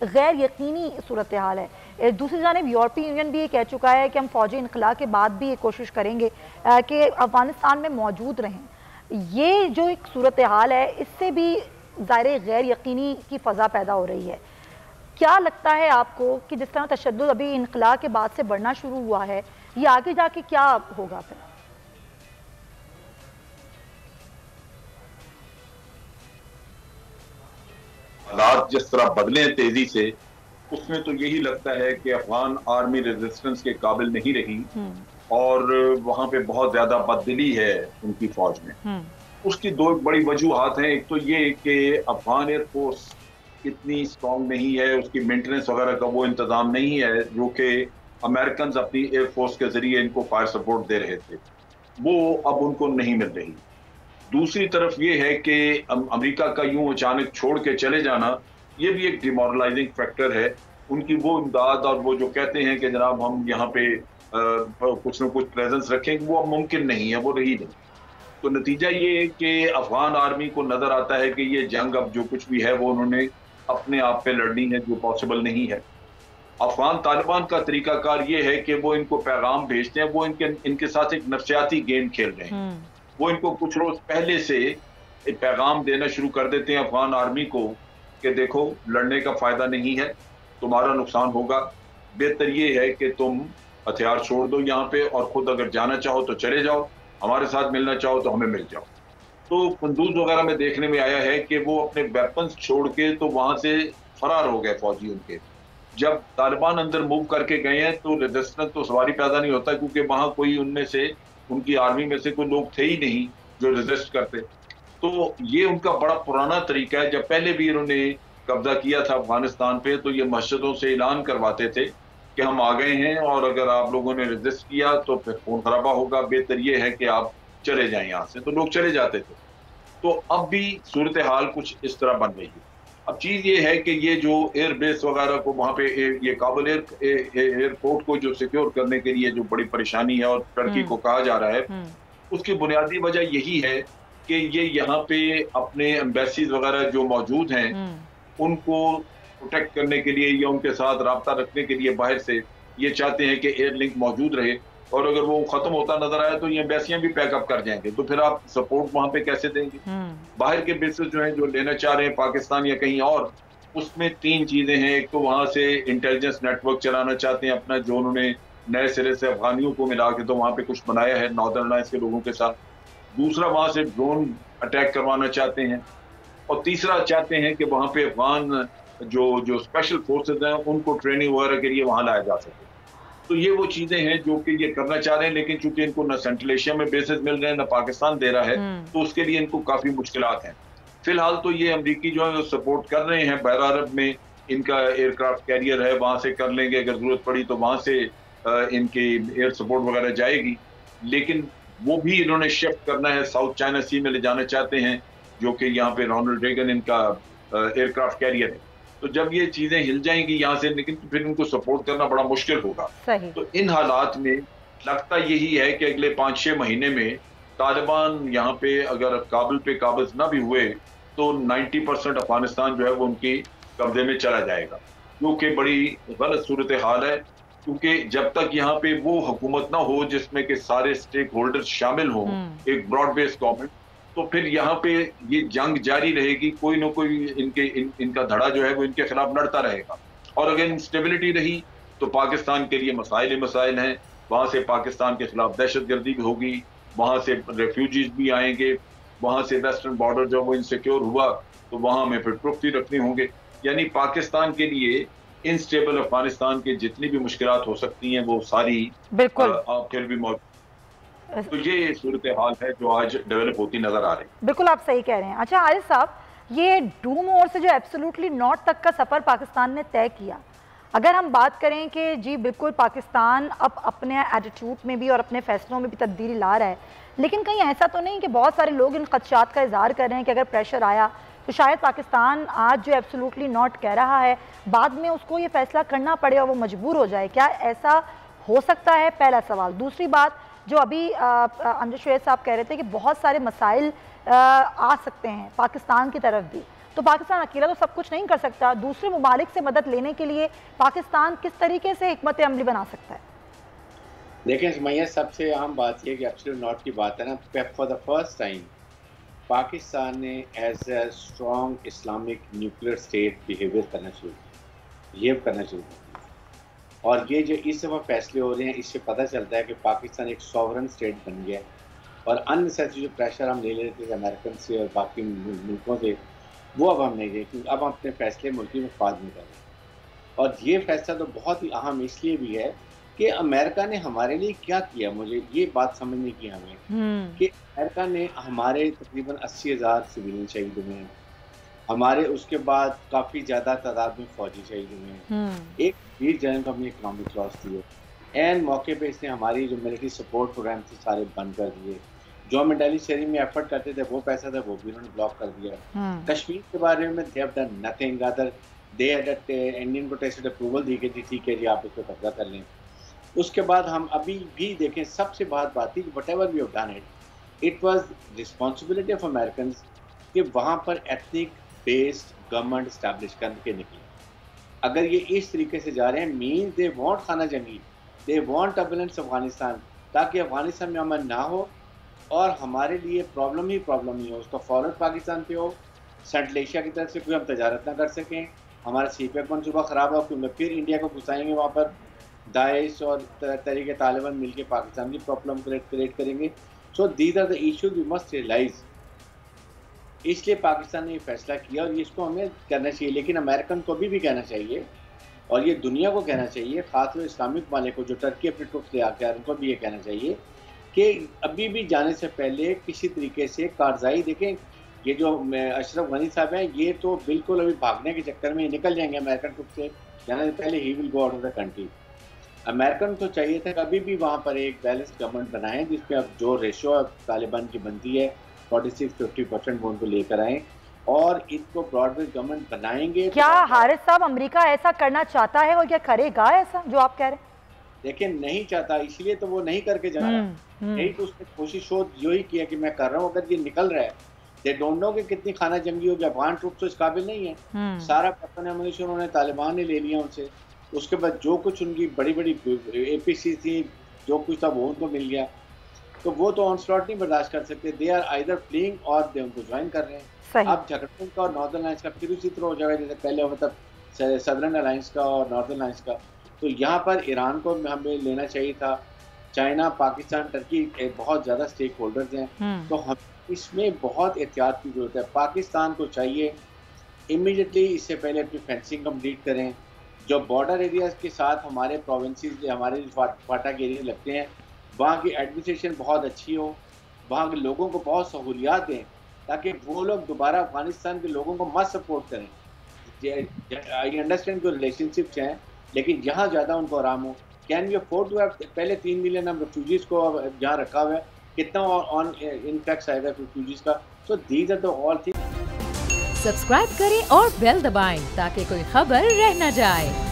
गैर यकीनी सूरत हाल है। दूसरी जानिब यूरोपीय यूनियन भी ये कह चुका है कि हम फौजी इनखला के बाद भी ये कोशिश करेंगे कि अफगानिस्तान में मौजूद रहें। ये जो एक सूरत हाल है, इससे भी ज़ाहिर गैर यकीनी की फ़ज़ा पैदा हो रही है। क्या लगता है आपको कि जिस तरह तशद्दुद अभी इनखला के बाद से बढ़ना शुरू हुआ है, ये आगे जाके क्या होगा फिर? हालात जिस तरह बदले हैं तेजी से, उसमें तो यही लगता है कि अफगान आर्मी रेजिस्टेंस के काबिल नहीं रही और वहां पे बहुत ज्यादा बददिली है उनकी फौज में। उसकी दो बड़ी वजूहात हैं। एक तो ये कि अफगान एयरफोर्स इतनी स्ट्रांग नहीं है, उसकी मेंटेनेंस वगैरह का वो इंतजाम नहीं है जो कि अमेरिकन अपनी एयरफोर्स के जरिए इनको फायर सपोर्ट दे रहे थे, वो अब उनको नहीं मिल रही। दूसरी तरफ ये है कि अमेरिका का यूं अचानक छोड़ के चले जाना, ये भी एक डिमोरलाइजिंग फैक्टर है। उनकी वो इमदाद और वो जो कहते हैं कि जनाब हम यहाँ पे कुछ न कुछ प्रेजेंस रखेंगे, वो अब मुमकिन नहीं है, वो रही नहीं। तो नतीजा ये है कि अफगान आर्मी को नजर आता है कि ये जंग अब जो कुछ भी है वो उन्होंने अपने आप पे लड़नी है, जो पॉसिबल नहीं है। अफगान तालिबान का तरीकाकार ये है कि वो इनको पैगाम भेजते हैं, वो इनके साथ एक नफ्सियाती गेम खेल रहे हैं। वो इनको कुछ रोज पहले से एक पैगाम देना शुरू कर देते हैं अफगान आर्मी को कि देखो लड़ने का फायदा नहीं है, तुम्हारा नुकसान होगा, बेहतर ये है कि तुम हथियार छोड़ दो यहाँ पे और खुद अगर जाना चाहो तो चले जाओ, हमारे साथ मिलना चाहो तो हमें मिल जाओ। तो कुंदूज वगैरह में देखने में आया है कि वो अपने वेपन्स छोड़ के तो वहां से फरार हो गए फौजी उनके। जब तालिबान अंदर मूव करके गए हैं तो रेजिस्टेंस तो सवारी पैदा नहीं होता, क्योंकि वहां कोई उनमें से उनकी आर्मी में से कोई लोग थे ही नहीं जो रेजिस्ट करते। तो ये उनका बड़ा पुराना तरीका है। जब पहले भी इन्होंने कब्जा किया था अफगानिस्तान पे तो ये मस्जिदों से ऐलान करवाते थे कि हम आ गए हैं और अगर आप लोगों ने रेजिस्ट किया तो फिर खून खराबा होगा, बेहतर ये है कि आप चले जाएं यहाँ से। तो लोग चले जाते थे। तो अब भी सूरत हाल कुछ इस तरह बन रही है। अब चीज ये है कि ये जो एयरबेस वगैरह को वहां पे ये काबुल एयरपोर्ट को जो सिक्योर करने के लिए जो बड़ी परेशानी है और टर्की को कहा जा रहा है, उसकी बुनियादी वजह यही है कि ये यहाँ पे अपने एम्बेसीज वगैरह जो मौजूद हैं उनको प्रोटेक्ट करने के लिए या उनके साथ राब्ता रखने के लिए बाहर से ये चाहते हैं कि एयर लिंक मौजूद रहे, और अगर वो खत्म होता नजर आया तो ये एम्बेसियां भी पैकअप कर जाएंगे, तो फिर आप सपोर्ट वहां पे कैसे देंगे? बाहर के बेसिस जो है जो लेना चाह रहे हैं पाकिस्तान या कहीं और, उसमें तीन चीजें हैं। एक तो वहां से इंटेलिजेंस नेटवर्क चलाना चाहते हैं अपना, जो उन्होंने नए सिरे से अफगानियों को मिला के तो वहां पे कुछ बनाया है नॉर्दर्न अलायंस के लोगों के साथ। दूसरा वहां से ड्रोन अटैक करवाना चाहते हैं, और तीसरा चाहते हैं कि वहां पे अफगान जो जो स्पेशल फोर्सेज हैं उनको ट्रेनिंग वगैरह के लिए वहां लाया जा सके। तो ये वो चीजें हैं जो कि ये करना चाह रहे हैं, लेकिन चूंकि इनको न सेंट्रल एशिया में बेसिस मिल रहे हैं न पाकिस्तान दे रहा है, तो उसके लिए इनको काफी मुश्किलात हैं। फिलहाल तो ये अमरीकी जो है सपोर्ट कर रहे हैं, बहर अरब में इनका एयरक्राफ्ट कैरियर है, वहां से कर लेंगे, अगर जरूरत पड़ी तो वहां से इनकी एयर सपोर्ट वगैरह जाएगी। लेकिन वो भी इन्होंने शिफ्ट करना है, साउथ चाइना सी में ले जाना चाहते हैं, जो कि यहाँ पे रोनाल्ड रेगन इनका एयरक्राफ्ट कैरियर है। तो जब ये चीजें हिल जाएंगी यहाँ से, लेकिन तो फिर उनको सपोर्ट करना बड़ा मुश्किल होगा। तो इन हालात में लगता यही है कि अगले 5-6 महीने में तालिबान यहाँ पे अगर काबुल पे काबिज ना भी हुए तो 90% अफगानिस्तान जो है वो उनकी कब्जे में चला जाएगा, जो कि बड़ी गलत सूरत हाल है। क्योंकि जब तक यहाँ पे वो हुकूमत ना हो जिसमें कि सारे स्टेक होल्डर्स शामिल हों, एक ब्रॉड बेस्ड गवर्नमेंट, तो फिर यहाँ पे ये जंग जारी रहेगी। कोई ना कोई इनका धड़ा जो है वो इनके खिलाफ लड़ता रहेगा, और अगर इंस्टेबिलिटी रही तो पाकिस्तान के लिए मसाइल ही मसाइल हैं। वहां से पाकिस्तान के खिलाफ दहशतगर्दी भी होगी, वहां से रेफ्यूजीज भी आएंगे, वहां से वेस्टर्न बॉर्डर जब वो इनसिक्योर हुआ तो वहां में फिर ट्रुप्स भी रखने होंगे। यानी पाकिस्तान के लिए इनस्टेबल अफगानिस्तान की जितनी भी मुश्किलात हो सकती हैं वो सारी बिल्कुल फिर भी मौजूद। तो ये सूरत हाल है जो आज डेवलप होती नजर आ रही है। बिल्कुल आप सही कह रहे हैं। अच्छा आरिफ साहब, ये डूम ओर से जो एब्सोल्युटली नॉट तक का सफ़र पाकिस्तान ने तय किया, अगर हम बात करें कि जी बिल्कुल पाकिस्तान अब अपने एटीट्यूड में भी और अपने फैसलों में भी तब्दीली ला रहा है, लेकिन कहीं ऐसा तो नहीं कि बहुत सारे लोग इन खदशात का इजहार कर रहे हैं कि अगर प्रेशर आया तो शायद पाकिस्तान आज जो एब्सोल्युटली नॉट कह रहा है बाद में उसको ये फैसला करना पड़े और वो मजबूर हो जाए? क्या ऐसा हो सकता है? पहला सवाल। दूसरी बात, जो अभी अमजद शुएब साहब कह रहे थे कि बहुत सारे मसाइल आ सकते हैं पाकिस्तान की तरफ भी, तो पाकिस्तान अकेला तो सब कुछ नहीं कर सकता, दूसरे ममालिक से मदद लेने के लिए पाकिस्तान किस तरीके से हिकमत अमली बना सकता है? देखें सुमैया, सबसे अहम बात यह कि एब्सोल्यूट नॉट की बात है ना, for the first time Pakistan ने as a strong Islamic nuclear state behaviour करना शुरू किया। और ये जो इस दफ़ा फैसले हो रहे हैं, इससे पता चलता है कि पाकिस्तान एक सॉवरन स्टेट बन गया और अननेसेसरी जो प्रेशर हम ले लेते थे अमेरिकन से और बाकी मुल्कों से, वो अब हम नहीं ले, क्योंकि अब हम अपने फैसले मुल्की मफाद में कर रहे हैं। और ये फैसला तो बहुत ही अहम इसलिए भी है कि अमेरिका ने हमारे लिए क्या किया। मुझे ये बात समझने की हमें कि अमेरिका ने हमारे तकरीबन 80,000 सिविलियन शहीद हुए हैं, हमारे उसके बाद काफ़ी ज़्यादा तादाद में फौजी शहीद हुए हैं, एक वीर जनरल को हमने इकनॉमिक लॉस दिए, एन मौके पे इसने हमारी जो मिलिट्री सपोर्ट प्रोग्राम थे सारे बंद कर दिए, जो हम दिल्ली शहरी में एफर्ट करते थे वो पैसा था वो भी उन्होंने ब्लॉक कर दिया। कश्मीर के बारे में they have done nothing other they had Indian को टेस्टेड अप्रूवल दी कि ठीक है जी आप इसको कब्जा कर लें। उसके बाद हम अभी भी देखें, सबसे बात थी whatever we have done it was responsibility of American कि वहाँ पर एथनिक बेस्ड गवर्नमेंट इस्टेब्लिश करके निकले। अगर ये इस तरीके से जा रहे हैं, मीन दे वांट खाना जंगी, दे वांट टर्बुलेंस अफगानिस्तान, ताकि अफगानिस्तान में अमन ना हो और हमारे लिए प्रॉब्लम ही हो, उसका फौरन पाकिस्तान पे हो, सेंट्रल एशिया की तरफ से कोई हम तजारत ना कर सकें, हमारा सीपैक मनसूबा ख़राब हो, क्योंकि फिर इंडिया को घुसाएंगे वहाँ पर, दाइश और तरीके तालिबान मिलके पाकिस्तान की प्रॉब्लम क्रिएट करेंगे। So these are the issues we must realize. इसलिए पाकिस्तान ने ये फैसला किया और इसको हमें करना चाहिए, लेकिन अमेरिकन को भी कहना चाहिए और ये दुनिया को कहना चाहिए, खासकर इस्लामिक मालिक को जो टर्की अपने ट्रुप्स ले आके उनको भी ये कहना चाहिए कि अभी भी जाने से पहले किसी तरीके से कारजाई देखें। ये जो अशरफ गनी साहब हैं, ये तो बिल्कुल अभी भागने के चक्कर में निकल जाएंगे अमेरिकन ट्रुप से जाने से पहले, he will go out of the country. American को चाहिए था कि अभी भी वहाँ पर एक बैलेंस गवर्नमेंट बनाएं जिसमें अब जो रेशो तालिबान की बनती है 46-50% वो उनको लेकर आएँ और इनको ब्रॉड बेस्ड गवर्नमेंट बनाएंगे। क्या हारिस साहब अमेरिका ऐसा करना चाहता है और क्या करेगा ऐसा जो आप कह रहे हैं? देखिए नहीं चाहता, इसलिए तो वो नहीं करके जा रहा। यही तो उसने कोशिश यही किया कि मैं कर रहा हूँ। अगर ये निकल रहा है, दे डोंट नो कि कितनी खाना जंगी होगी। अफगान ट्रुप तो इस काबिल नहीं है। सारा वेपन एमुनिशन उन्होंने तालिबान ने ले लिया उनसे। उसके बाद जो कुछ उनकी बड़ी बड़ी APC थी, जो कुछ था वो उनको मिल गया, तो वो तो ऑनस्लॉट नहीं बर्दाश्त कर सकते। दे आर आइदर फ्लीइंग और दे उनको ज्वाइन कर रहे हैं। अब झगड़े का और नॉर्दर्न अलायंस का फिर उसी तरह हो जाएगा जैसे पहले मतलब सदर्न अलायंस का और नॉर्दर्न अलायंस का। तो यहाँ पर ईरान को हमें लेना चाहिए था। चाइना, पाकिस्तान, टर्की बहुत ज़्यादा स्टेक होल्डर्स हैं, तो हम इसमें बहुत एहतियात की जरूरत है। पाकिस्तान को चाहिए इमीडिएटली इससे पहले अपनी फेंसिंग कंप्लीट करें। जो बॉर्डर एरियाज के साथ हमारे प्रोविंसेस, हमारे फाटा के एरिया लगते हैं, वहाँ की एडमिनिस्ट्रेशन बहुत अच्छी हो, वहाँ के लोगों को बहुत सहूलियात दें ताकि वो लोग दोबारा अफगानिस्तान के लोगों को मत सपोर्ट करें। आई अंडरस्टैंड जो रिलेशनशिप्स हैं, लेकिन यहाँ ज़्यादा उनको आराम हो। Can we afford to have पहले 3 मिलियन हम रेफ्यूजीज़ को जहाँ रखा हुआ है, कितना ऑन इनफैक्ट आएगा रेफ्यूजीज़ का। So these are the all things. Subscribe करें और बेल दबाएं ताकि कोई खबर रह न जाए।